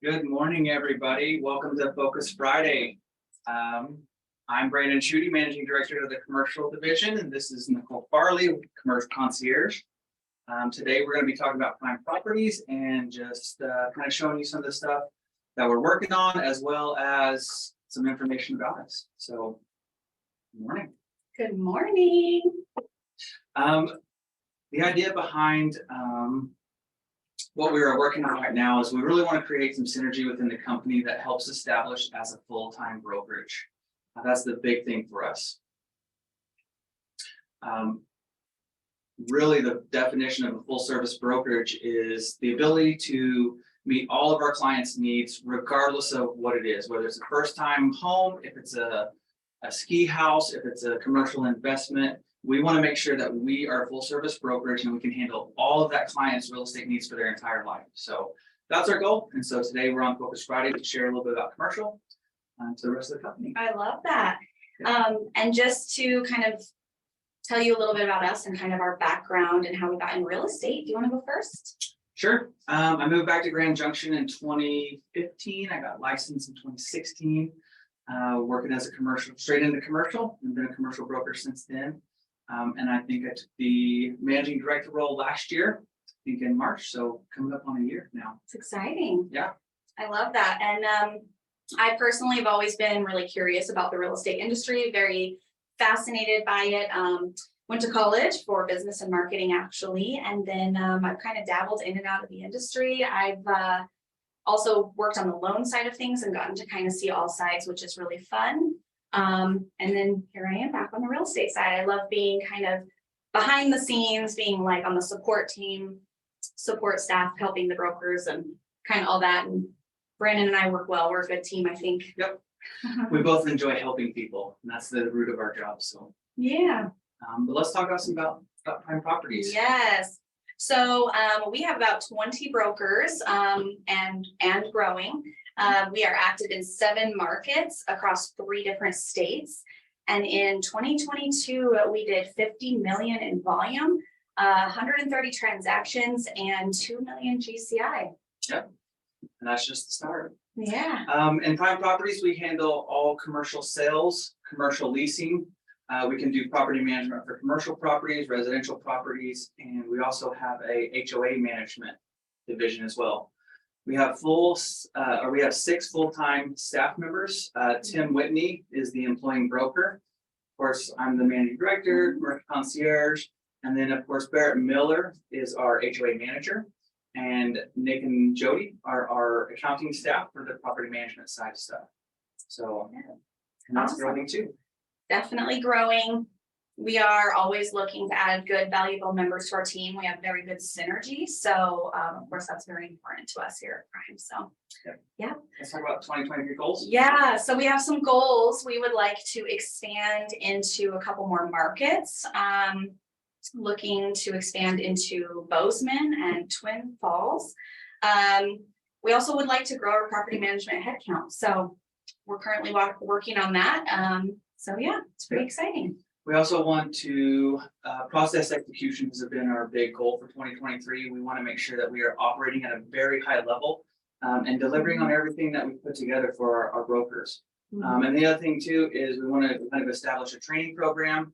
Good morning, everybody. Welcome to Focus Friday. I'm Brandon Schutte, Managing Director of the Commercial Division, and this is Nicole Farley, Commercial Concierge. Today, we're going to be talking about prime properties and just kind of showing you some of the stuff that we're working on, as well as some information about us. So, good morning. Good morning. The idea behind what we are working on right now is we really want to create some synergy within the company that helps establish as a full-time brokerage. That's the big thing for us. Really, the definition of a full-service brokerage is the ability to meet all of our clients' needs, regardless of what it is, whether it's a first-time home, if it's a ski house, if it's a commercial investment. We want to make sure that we are a full service brokerage and we can handle all of that client's real estate needs for their entire life. So that's our goal. And so today we're on Focus Friday to share a little bit about commercial to the rest of the company. I love that. And just to kind of tell you a little bit about us and kind of our background and how we got in real estate. Do you want to go first? Sure. I moved back to Grand Junction in 2015. I got licensed in 2016, working as a straight into commercial, and been a commercial broker since then. And I think I took the managing director role last year, I think in March, so coming up on a year now. It's exciting. Yeah. I love that. And I personally have always been really curious about the real estate industry, very fascinated by it. Went to college for business and marketing, actually, and then I've kind of dabbled in and out of the industry. I've also worked on the loan side of things and gotten to kind of see all sides, which is really fun. And then here I am back on the real estate side. I love being kind of behind the scenes, being like on the support team, support staff, helping the brokers and kind of all that. And Brandon and I work well. We're a good team, I think. Yep. We both enjoy helping people, and that's the root of our job. So yeah. But let's talk about prime properties. Yes. So we have about 20 brokers and growing. We are active in 7 markets across 3 different states. And in 2022, we did 50 million in volume, 130 transactions, and 2 million GCI. Yep. And that's just the start. Yeah. In prime properties, we handle all commercial sales, commercial leasing. We can do property management for commercial properties, residential properties, and we also have a HOA management division as well. We have 6 full-time staff members. Tim Whitney is the employing broker. Of course, I'm the managing director, commercial concierge, and then of course Barrett Miller is our HOA manager, and Nick and Jody are our accounting staff for the property management side stuff. So, and that's growing too. Definitely growing. We are always looking to add good, valuable members to our team. We have very good synergy. So, of course, that's very important to us here at Prime. So, yeah. Let's talk about 2023 goals. Yeah. So we have some goals. We would like to expand into a couple more markets. Looking to expand into Bozeman and Twin Falls. We also would like to grow our property management headcount. So we're currently working on that. So yeah, it's pretty exciting. We also want to process executions has been our big goal for 2023. We want to make sure that we are operating at a very high level and delivering on everything that we put together for our brokers. And the other thing too is we want to kind of establish a training program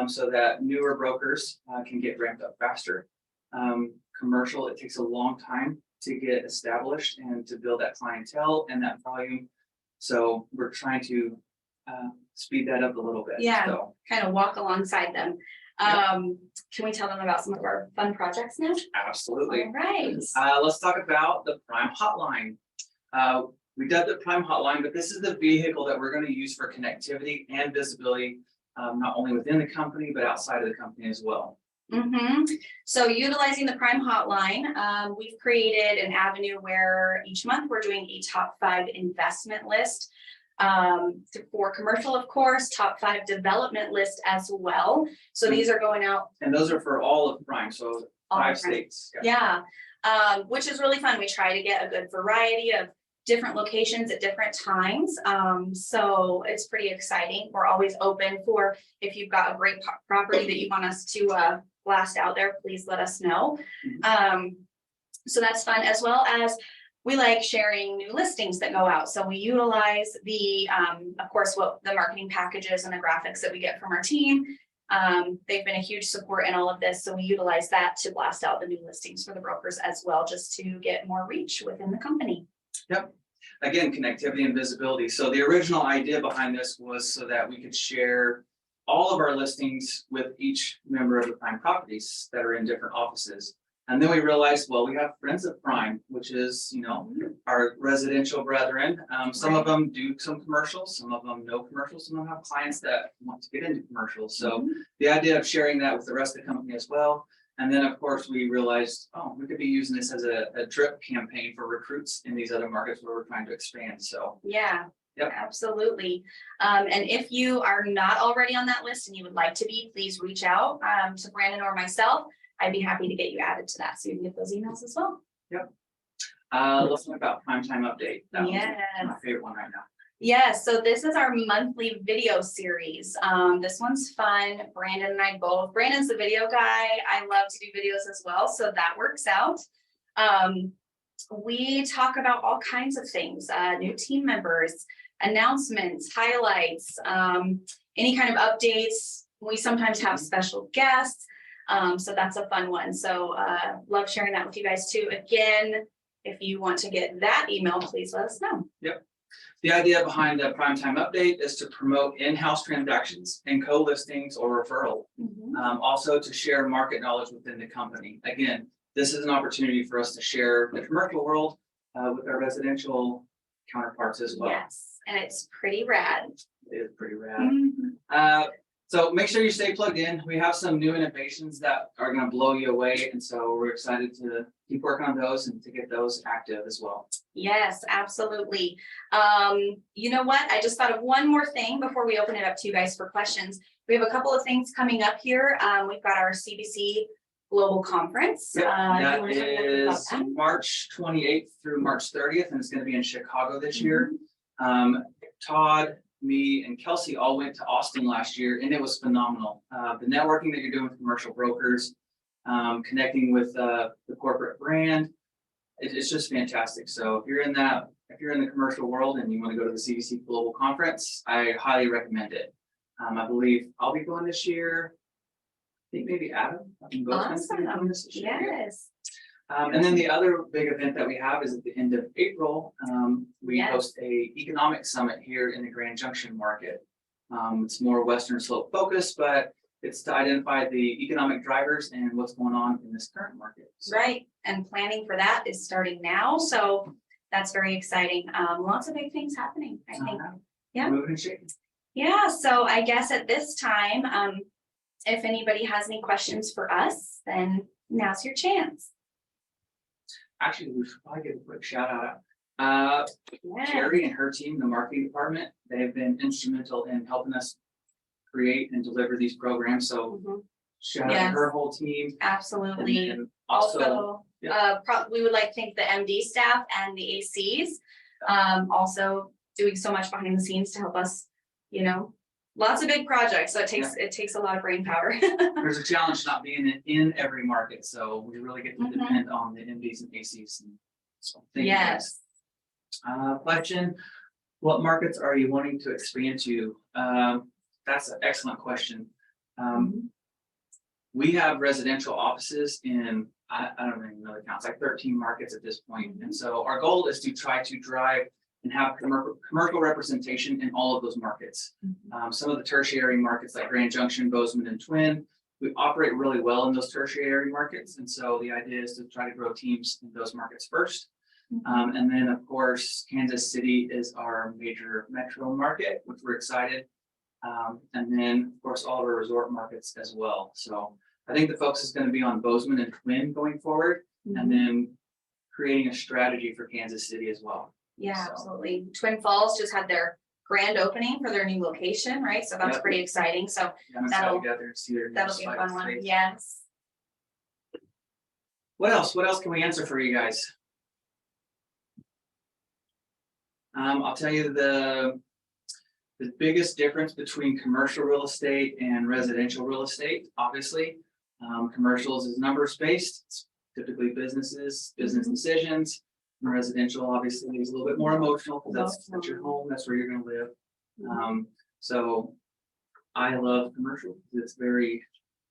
so that newer brokers can get ramped up faster. Commercial, it takes a long time to get established and to build that clientele and that volume. So we're trying to speed that up a little bit. Yeah, so kind of walk alongside them. Can we tell them about some of our fun projects now? Absolutely. All right. Let's talk about the Prime Hotline. We dubbed it Prime Hotline, but this is the vehicle that we're going to use for connectivity and visibility, not only within the company, but outside of the company as well. So utilizing the Prime Hotline, we've created an avenue where each month we're doing a top 5 investment list. For commercial, of course, top 5 development list as well. So these are going out. And those are for all of Prime, so 5 states. Yeah. Which is really fun. We try to get a good variety of different locations at different times. So it's pretty exciting. We're always open for if you've got a great property that you want us to blast out there, please let us know. So that's fun, as well as we like sharing new listings that go out. So we utilize the, of course, what the marketing packages and the graphics that we get from our team. They've been a huge support in all of this. So we utilize that to blast out the new listings for the brokers as well, just to get more reach within the company. Yep. Again, connectivity and visibility. So the original idea behind this was so that we could share all of our listings with each member of the Prime Properties that are in different offices. And then we realized, well, we have Friends of Prime, which is, our residential brethren. Some of them do some commercials, some of them no commercials, some of them have clients that want to get into commercials. So the idea of sharing that with the rest of the company as well. And then, of course, we realized, we could be using this as a drip campaign for recruits in these other markets where we're trying to expand. So yeah. Yep. Absolutely. And if you are not already on that list and you would like to be, please reach out to Brandon or myself. I'd be happy to get you added to that so you can get those emails as well. Yep. Let's talk about Primetime Update. That was my favorite one right now. Yes, so this is our monthly video series. This one's fun. Brandon and I both. Brandon's the video guy. I love to do videos as well, so that works out. We talk about all kinds of things, new team members, announcements, highlights, any kind of updates. We sometimes have special guests. So that's a fun one. So love sharing that with you guys too. Again, if you want to get that email, please let us know. Yep. The idea behind the Primetime Update is to promote in-house transactions and co-listings or referral. Also to share market knowledge within the company. Again, this is an opportunity for us to share the commercial world with our residential counterparts as well. Yes, and it's pretty rad. It is pretty rad. So make sure you stay plugged in. We have some new innovations that are going to blow you away. And so we're excited to keep working on those and to get those active as well. Yes, absolutely. You know what? I just thought of one more thing before we open it up to you guys for questions. We have a couple of things coming up here. We've got our CBC Global Conference. Yep, that is March 28th through March 30th, and it's going to be in Chicago this year. Todd, me, and Kelsey all went to Austin last year, and it was phenomenal. The networking that you're doing with commercial brokers, connecting with the corporate brand, it's just fantastic. So if you're in the commercial world and you want to go to the CBC Global Conference, I highly recommend it. I believe I'll be going this year. I think maybe Adam. Awesome. This year. Yes. And then the other big event that we have is at the end of April. We host a economic summit here in the Grand Junction market. It's more Western Slope focused, but it's to identify the economic drivers and what's going on in this current market. So. Right, and planning for that is starting now, so that's very exciting. Lots of big things happening, I think. Yeah. Moving and shaking. Yeah, so I guess at this time, if anybody has any questions for us, then now's your chance. Actually, we should probably give a quick shout out. Carrie and her team, the marketing department, they've been instrumental in helping us create and deliver these programs. So shout out to her whole team. Absolutely. And also, we would like to thank the MD staff and the ACs, also doing so much behind the scenes to help us, lots of big projects. So it takes a lot of brain power. There's a challenge not being in every market. So we really get to depend on the MDs and ACs. And so thank you guys. Question, what markets are you wanting to expand to? That's an excellent question. We have residential offices in, I don't even know the count, it's like 13 markets at this point. And so our goal is to try to drive and have commercial representation in all of those markets. Some of the tertiary markets like Grand Junction, Bozeman, and Twin, we operate really well in those tertiary markets. And so the idea is to try to grow teams in those markets first. And then, of course, Kansas City is our major metro market, which we're excited. And then, of course, all of our resort markets as well. So I think the focus is going to be on Bozeman and Twin going forward, and then creating a strategy for Kansas City as well. Yeah, absolutely. Twin Falls just had their grand opening for their new location, right? So that's pretty exciting. So that'll be a fun one. Yes. What else? What else can we answer for you guys? I'll tell you the biggest difference between commercial real estate and residential real estate, obviously. Commercials is numbers based. It's typically business decisions. And residential obviously is a little bit more emotional because that's your home, that's where you're gonna live. So I love commercial because it's very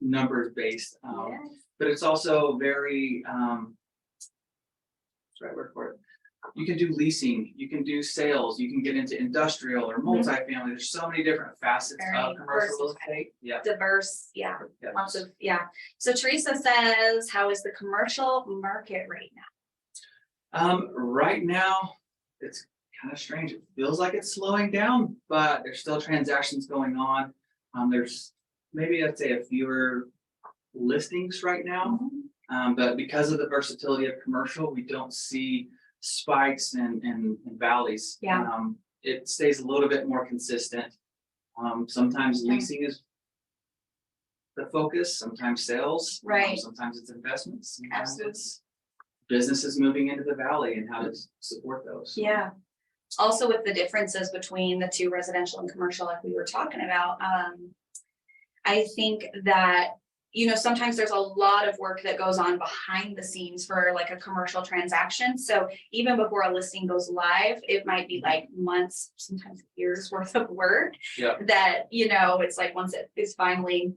numbers based, Yes. but it's also very, what's the right word for it? You can do leasing, you can do sales, you can get into industrial or multifamily. There's so many different facets Very of commercial real versatile. estate. Yeah. Diverse, yeah, Yeah. lots of, yeah. So Teresa says, how is the commercial market right now? Right now, it's kind of strange. It feels like it's slowing down, but there's still transactions going on. There's maybe I'd say a fewer listings right now. But because of the versatility of commercial, we don't see spikes and valleys. Yeah. It stays a little bit more consistent. Sometimes leasing is the focus, sometimes sales. Right. Sometimes it's investments. Sometimes Absolutely. it's businesses moving into the valley and how to support those. Yeah. Also with the differences between the two, residential and commercial, like we were talking about, I think that, you know, sometimes there's a lot of work that goes on behind the scenes for like a commercial transaction. So even before a listing goes live, it might be like months, sometimes years worth of work. Yeah. That, you know, it's like once it is finally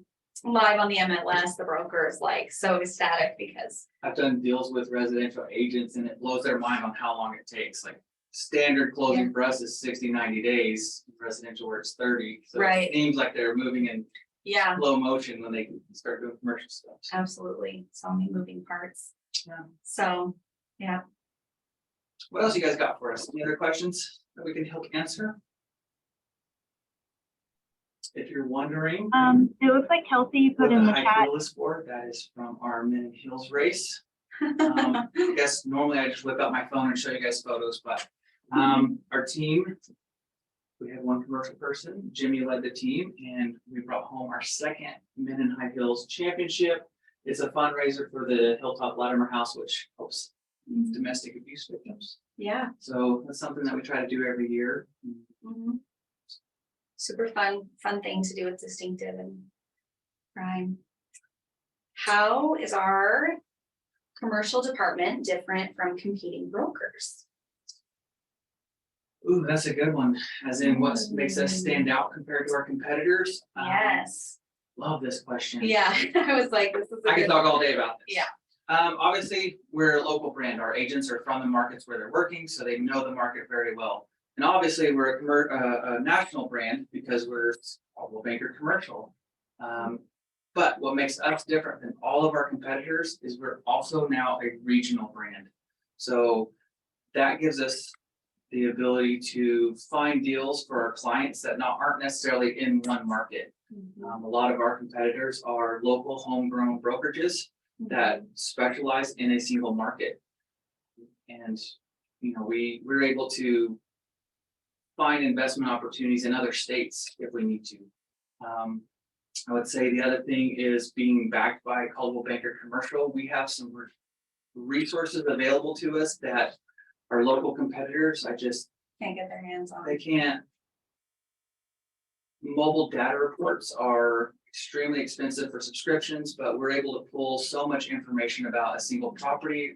live on the MLS, the broker is like so ecstatic because I've done deals with residential agents and it blows their mind on how long it takes. Like standard closing for us is 60, 90 days, residential where it's 30. So Right. it seems like they're moving in yeah, slow motion when they start doing commercial stuff. absolutely. So many moving parts. Yeah. So, yeah. What else you guys got for us? Any other questions that we can help answer? If you're wondering. It looks like Kelsey put what in the the high chat. heel is for, that is from our Men in Heels race. I guess normally I just whip out my phone and show you guys photos, but our team, we had one commercial person, Jimmy led the team, and we brought home our second Men in High Heels championship. It's a fundraiser for the Hilltop Latimer House, which helps domestic abuse victims. Yeah. So that's something that we try to do every year. Super fun thing to do. It's distinctive and prime. How is our commercial department different from competing brokers? Ooh, that's a good one. As in what makes us stand out compared to our competitors? Yes. Love this question. Yeah, I was like, this is. I could talk all day about this. Yeah. Obviously, we're a local brand. Our agents are from the markets where they're working, so they know the market very well. And obviously, we're a national brand because we're Coldwell Banker Commercial. But what makes us different than all of our competitors is we're also now a regional brand. So that gives us the ability to find deals for our clients that aren't necessarily in one market. A lot of our competitors are local homegrown brokerages that specialize in a single market. And, you know, we're able to find investment opportunities in other states if we need to. I would say the other thing is being backed by Coldwell Banker Commercial. We have some resources available to us that our local competitors, Can't get their hands on. they can't. Mobile data reports are extremely expensive for subscriptions, but we're able to pull so much information about a single property.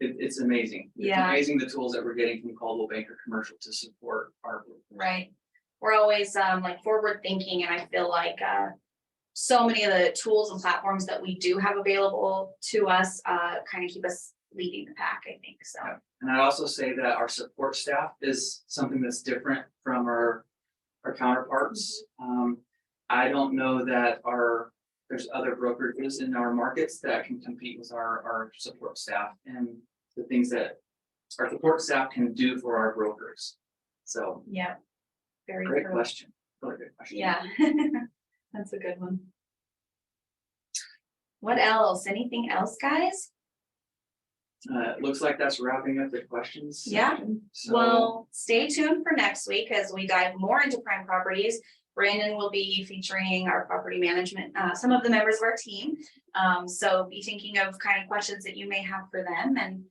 It's amazing. Yeah. It's amazing the tools that we're getting from Coldwell Banker Commercial to support our group. Right. We're always like forward thinking, and I feel like so many of the tools and platforms that we do have available to us kind of keep us leading the pack, I think. So. Yeah. And I'd also say that our support staff is something that's different from our counterparts. I don't know that there's other brokerages in our markets that can compete with our support staff and the things that our support staff can do for our brokers. So Yeah. Very great true. question. Really good question. Yeah. That's a good one. What else? Anything else, guys? It looks like that's wrapping up the questions. Yeah. section. So, Well, stay tuned for next week as we dive more into prime properties. Brandon will be featuring our property management, some of the members of our team. So be thinking of kind of questions that you may have for them, and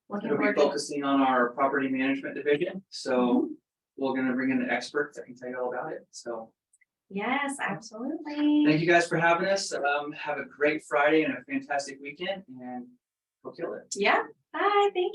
looking we'll be forward to. focusing on our property management division. So we're going to bring in the experts that can tell you all about it. So Yes, absolutely. thank you guys for having us. Have a great Friday and a fantastic weekend, and Go kill it. Yeah, bye, thank you.